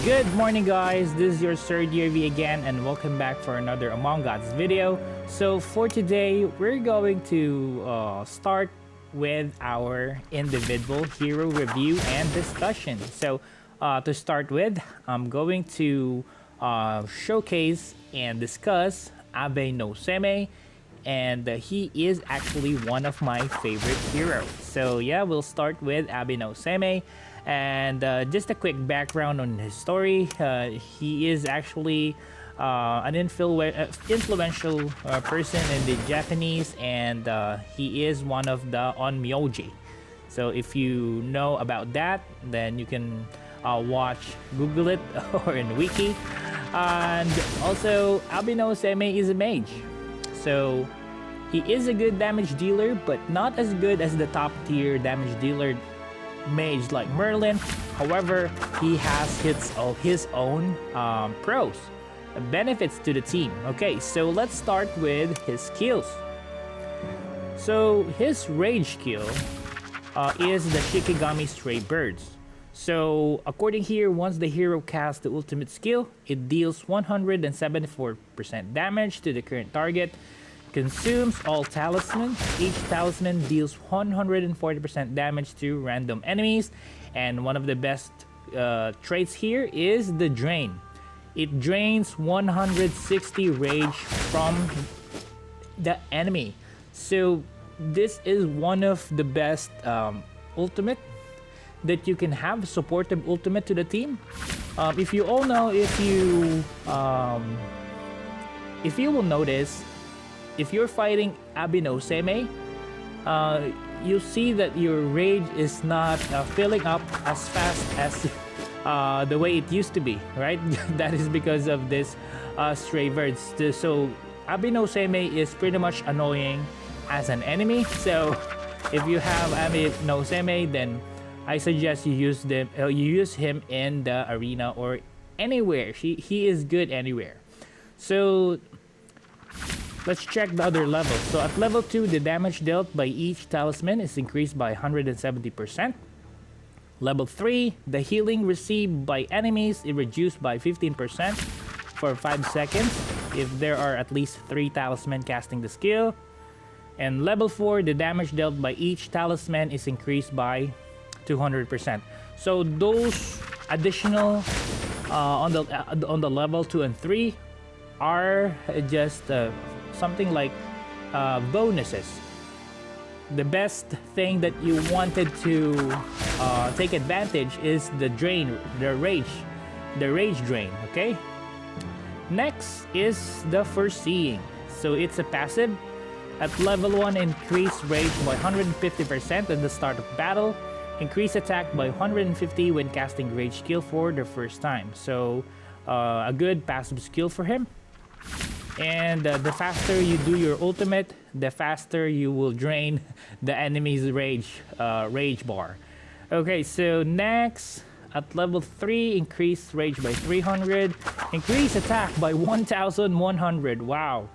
Good morning guys, this is your third year V again and welcome back for another Among Us video. So for today, we're going to start with our individual hero review and discussion. So to start with, I'm going to showcase and discuss Abe no Semei, and he is actually one of my favorite heroes. So yeah, we'll start with Abe no Semei. And just a quick background on his story. He is actually an influential person in the Japanese, and he is one of the onmyoji. So if you know about that, then you can Google it, or in wiki. And also, Abe no Semei is a mage. So he is a good damage dealer, but not as good as the top tier damage dealer mage like Merlin. However, he has his own pros, benefits to the team. Okay, so let's start with his skills. So his rage skill is the Shikigami Stray Birds. So according here, once the hero casts the ultimate skill, it deals 174% damage to the current target, consumes all talismans. Each talisman deals 140% damage to random enemies, and one of the best traits here is the drain. It drains 160 rage from the enemy. So this is one of the best ultimate that you can have, supportive ultimate to the team. If you all know, if you will notice, if you're fighting Abe no Semei, you see that your rage is not filling up as fast as the way it used to be, right? That is because of this stray birds. So Abe no Semei is pretty much annoying as an enemy. So if you have Abe no Semei, then I suggest you use him in the arena or anywhere. He is good anywhere. So let's check the other levels. So at level 2, the damage dealt by each talisman is increased by 170%. Level 3, the healing received by enemies is reduced by 15% for 5 seconds if there are at least 3 talisman casting the skill. And level 4, the damage dealt by each talisman is increased by 200%. So those additional on the level 2 and 3 are just something like bonuses. The best thing that you wanted to take advantage is the rage drain. Okay, next is the foreseeing. So it's a passive. At level 1, increase rage by 150% at the start of battle, increase attack by 150 when casting rage skill for the first time. So a good passive skill for him. And the faster you do your ultimate, the faster you will drain the enemy's rage bar. Okay, so next, at level 3, increase rage by 300, increase attack by 1100. Wow.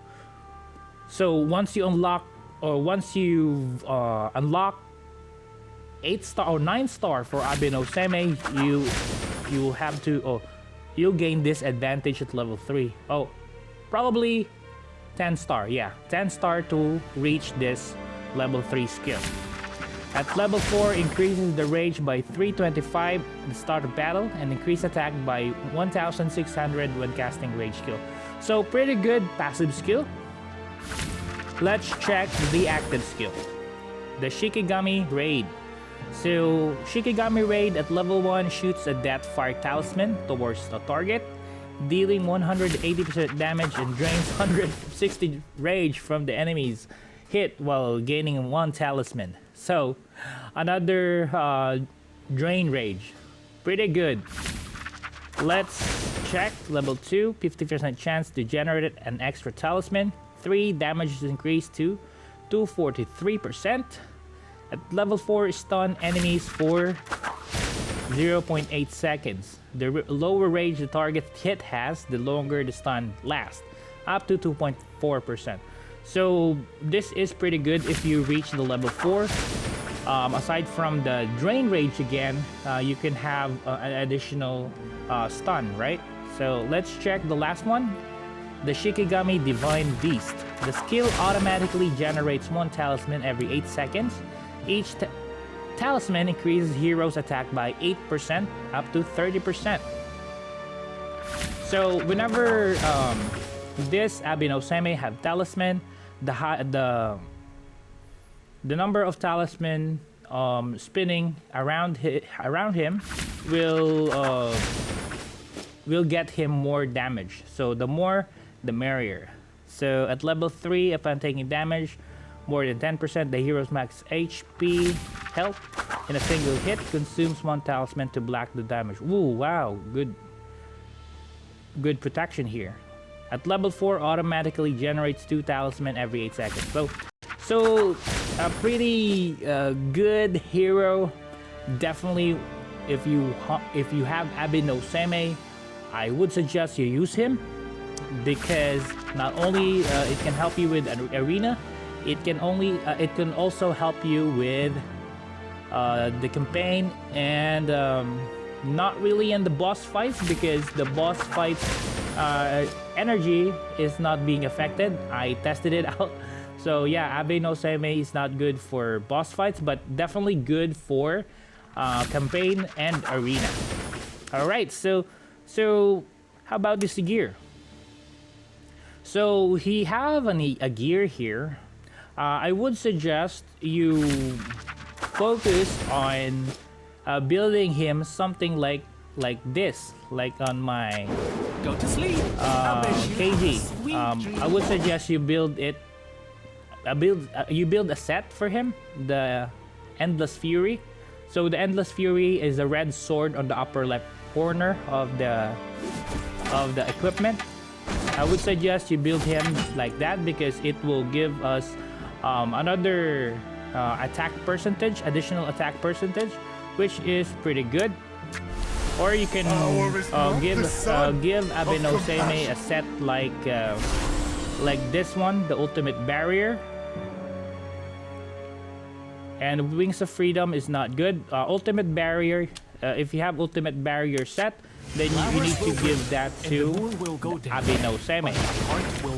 So once you unlock, or once you unlock 8-star or 9-star for Abe no Semei, you will have to, you'll gain this advantage at level 3. Probably 10-star, yeah, 10-star to reach this level 3 skill. At level 4, increases the rage by 325 at the start of battle, and increase attack by 1600 when casting rage skill. So pretty good passive skill. Let's check the active skill, the Shikigami Raid. So Shikigami Raid at level 1 shoots a death fire talisman towards the target, dealing 180% damage and drains 160 rage from the enemy's hit while gaining 1 talisman. So another drain rage. Pretty good. Let's check level 2, 50% chance to generate an extra talisman. 3, damage is increased to 243%. At level 4, stun enemies for 0.8 seconds. The lower range the target hit has, the longer the stun lasts, up to 2.4%. So this is pretty good if you reach the level 4. aside from the Drain Rage again, you can have an additional stun, right? So let's check the last one. The Shikigami Divine Beast. The skill automatically generates one talisman every 8 seconds. Each talisman increases hero's attack by 8% up to 30%. So whenever this Abino Seimei have talisman, the number of talisman spinning around him will get him more damage. So the more, the merrier. So at level 3, if I'm taking damage more than 10%, the hero's max HP health in a single hit consumes one talisman to block the damage. Ooh, wow, good protection here. At level 4, automatically generates 2 talisman every 8 seconds. So a pretty good hero. Definitely, if you have Abino Seimei, I would suggest you use him, because not only it can help you with an arena, it can also help you with the campaign, and not really in the boss fights, because the boss fights energy is not being affected. I tested it out. So yeah, Abino Seimei is not good for boss fights, but definitely good for campaign and arena. All right, so how about this gear? So he have a gear here. I would suggest you focus on building him something like this, like on my Go to sleep. KG. I would suggest you build it. You build a set for him, the Endless Fury. So the Endless Fury is a red sword on the upper left corner of the equipment. I would suggest you build him like that, because it will give us another attack percentage, additional attack percentage, which is pretty good. Or you can give Abino Seimei a set like this one, the Ultimate Barrier. And Wings of Freedom is not good. Ultimate Barrier, if you have Ultimate Barrier set, then you need to give that to Abino Seimei.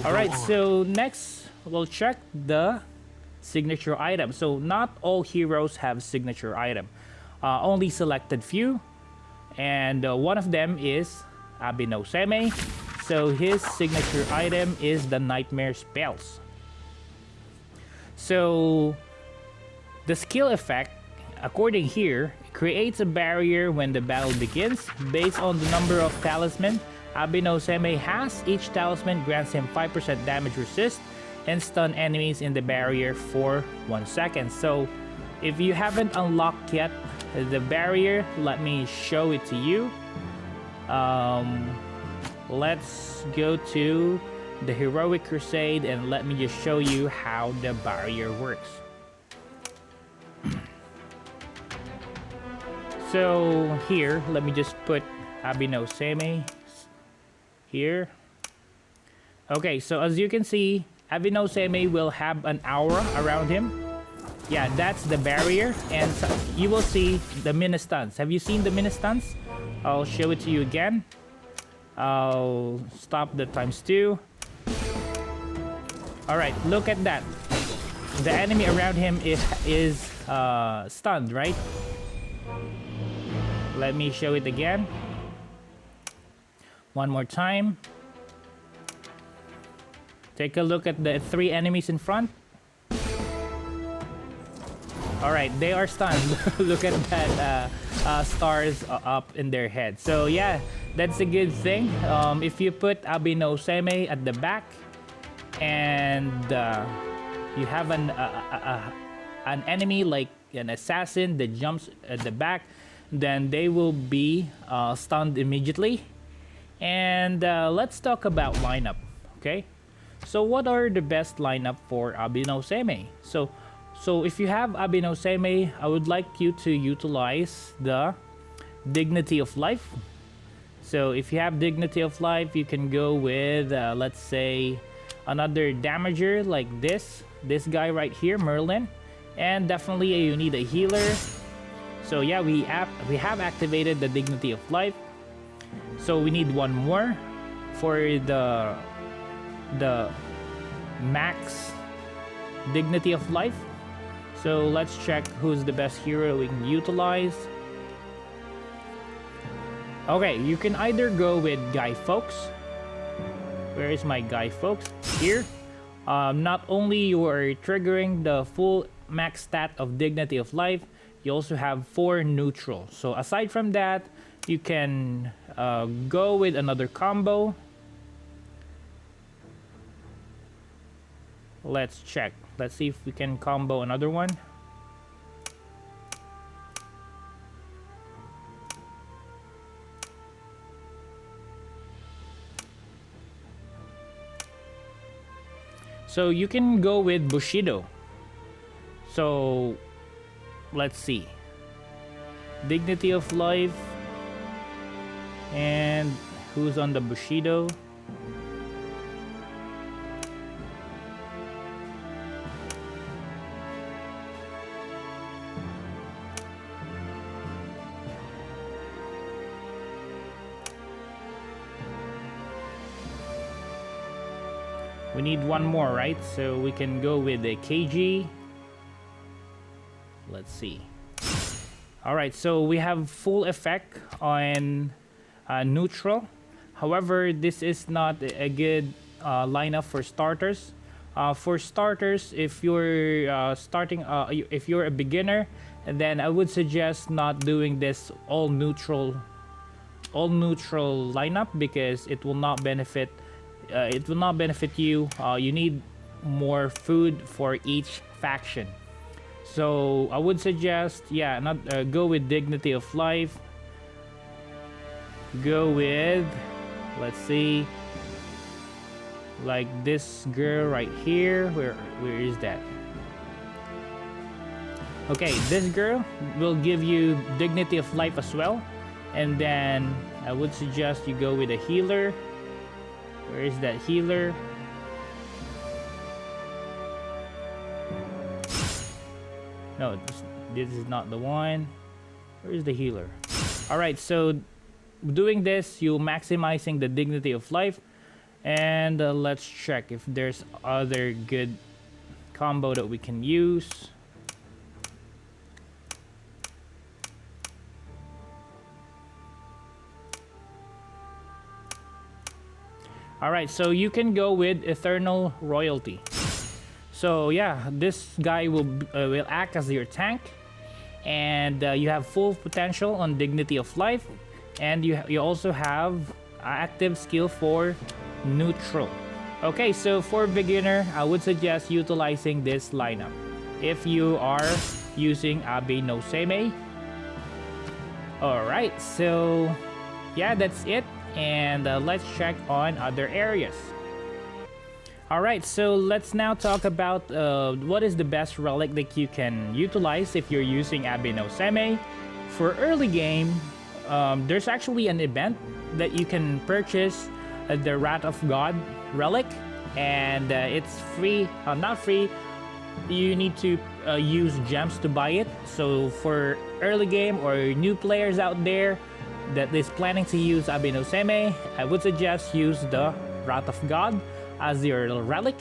Alright, so next we'll check the signature item. So not all heroes have signature item. Only selected few. And one of them is Abino Seimei. So his signature item is the Nightmare Spells. So the skill effect, according here, creates a barrier when the battle begins. Based on the number of talisman Abino Seimei has, each talisman grants him 5% damage resist and stun enemies in the barrier for 1 second. So if you haven't unlocked yet the barrier, let me show it to you. Let's go to the Heroic Crusade and let me just show you how the barrier works. So here, let me just put Abino Seimei here. Okay, so as you can see, Abino Seimei will have an aura around him. Yeah, that's the barrier, and you will see the mini stuns. Have you seen the mini stuns? I'll show it to you again. I'll stop the ×2. All right, look at that. The enemy around him is stunned, right? Let me show it again. One more time. Take a look at the 3 enemies in front. Alright, they are stunned. Look at that stars up in their head. So yeah, that's a good thing. If you put Abino Seimei at the back and you have an enemy like an assassin that jumps at the back, then they will be stunned immediately. And let's talk about lineup, okay? So what are the best lineup for Abino Seimei? So if you have Abino Seimei, I would like you to utilize the Dignity of Life. So if you have Dignity of Life, you can go with, let's say, another damager like this guy right here, Merlin. And definitely you need a healer. So yeah, we have activated the Dignity of Life. So we need one more for the max Dignity of Life. So let's check who's the best hero we can utilize. Okay, you can either go with Guy Fawkes. Where is my Guy Fawkes? Here. Not only you are triggering the full max stat of Dignity of Life, you also have 4 neutral. So aside from that, you can go with another combo. Let's check. Let's see if we can combo another one. So you can go with Bushido. So let's see. Dignity of Life. And who's on the Bushido? We need one more, right? So we can go with the KG. Let's see. Alright, so we have full effect on neutral. However, this is not a good lineup for starters. For starters, if you're if you're a beginner, then I would suggest not doing this all neutral lineup, because it will not benefit you. You need more food for each faction. So I would suggest, yeah, not go with Dignity of Life. Go with, let's see, like this girl right here. Where is that? Okay, this girl will give you Dignity of Life as well. And then I would suggest you go with a healer. Where is that healer? No, this is not the one. Where is the healer? Alright, so doing this, you're maximizing the Dignity of Life. And let's check if there's other good combo that we can use. Alright, so you can go with Eternal Royalty. So yeah, this guy will act as your tank, and you have full potential on Dignity of Life, and you also have active skill for neutral. Okay, so for beginner, I would suggest utilizing this lineup. If you are using Abe no Seimei. Alright, so yeah, that's it. And let's check on other areas. Alright, so let's now talk about what is the best relic that you can utilize if you're using Abe no Seimei. For early game, there's actually an event that you can purchase the Wrath of God relic, and it's free, not free, you need to use gems to buy it. So for early game or new players out there that is planning to use Abe no Seimei, I would suggest use the Wrath of God as your relic.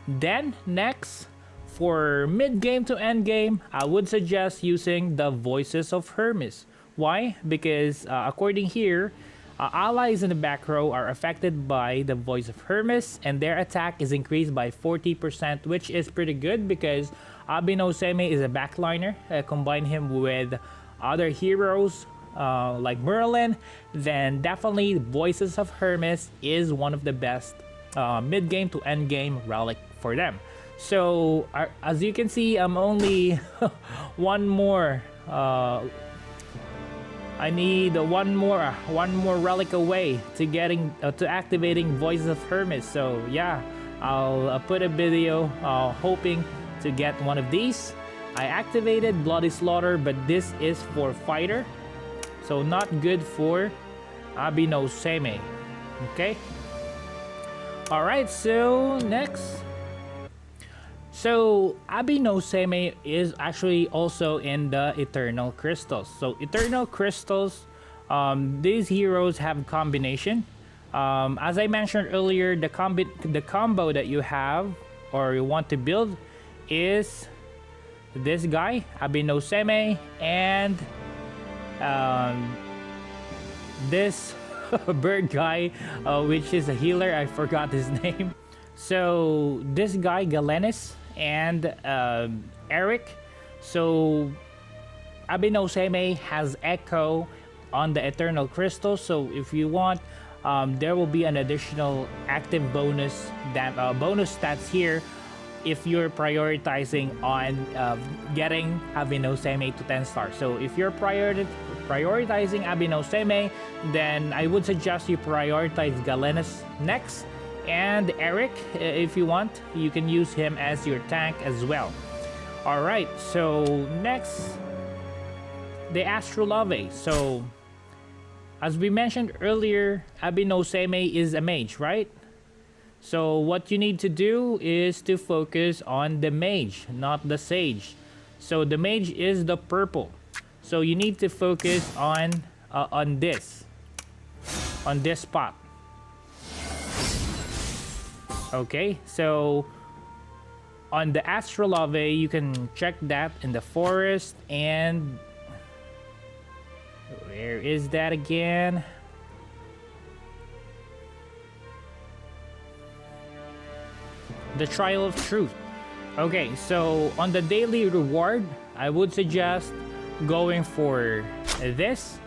Then next, for mid game to end game, I would suggest using the Voices of Hermes. Why? Because according here, allies in the back row are affected by the Voice of Hermes, and their attack is increased by 40%, which is pretty good because Abe no Seimei is a backliner. Combine him with other heroes like Merlin, then definitely Voices of Hermes is one of the best mid-game to end-game relic for them. So as you can see, I'm only one more. I need one more relic away to getting to activating Voices of Hermes. So yeah, I'll put a video hoping to get one of these. I activated Bloody Slaughter, but this is for fighter, so not good for Abe no Seimei. Okay. Alright, so next. So Abi no Seimei is actually also in the Eternal Crystals. So Eternal Crystals, these heroes have combination. As I mentioned earlier, the combo that you have or you want to build is this guy, Abi no Seimei, and this bird guy, which is a healer. I forgot his name. So this guy Galenis and Eric. So Abi no Seimei has Echo on the Eternal Crystal. So if you want, there will be an additional active bonus bonus stats here if you're prioritizing on getting Abi no Seimei to 10 stars. So if you're prioritizing Abi no Seimei, then I would suggest you prioritize Galenis next. And Eric, if you want, you can use him as your tank as well. Alright, so next, the Astrology. So, as we mentioned earlier, Abi no Seimei is a mage, right? So what you need to do is to focus on the mage, not the sage. So the mage is the purple. So you need to focus on this spot. Okay, so on the Astrology, you can check that in the forest. And where is that again? The Trial of Truth. Okay, so on the daily reward, I would suggest going for this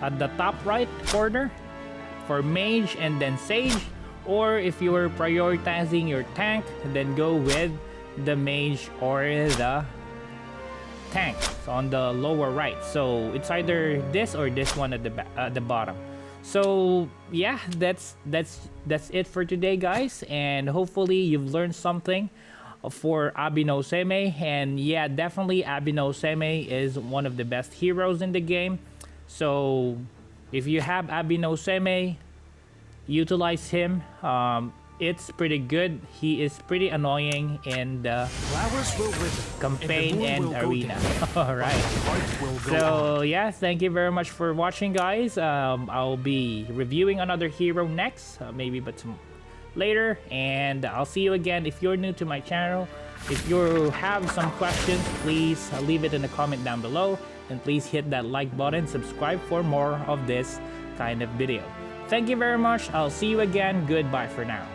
at the top right corner for mage and then sage. Or if you are prioritizing your tank, then go with the mage or the tank on the lower right. So it's either this or this one at the bottom. So yeah, that's it for today, guys, and hopefully you've learned something for Abi no Seimei. And yeah, definitely Abi no Seimei is one of the best heroes in the game. So if you have Abi no Seimei, utilize him. It's pretty good. He is pretty annoying in the campaign and arena. Alright, so yeah, thank you very much for watching, guys. I'll be reviewing another hero next, maybe but later, and I'll see you again. If you're new to my channel, if you have some questions, please leave it in the comment down below, and please hit that like button, subscribe for more of this kind of video. Thank you very much. I'll see you again. Goodbye for now.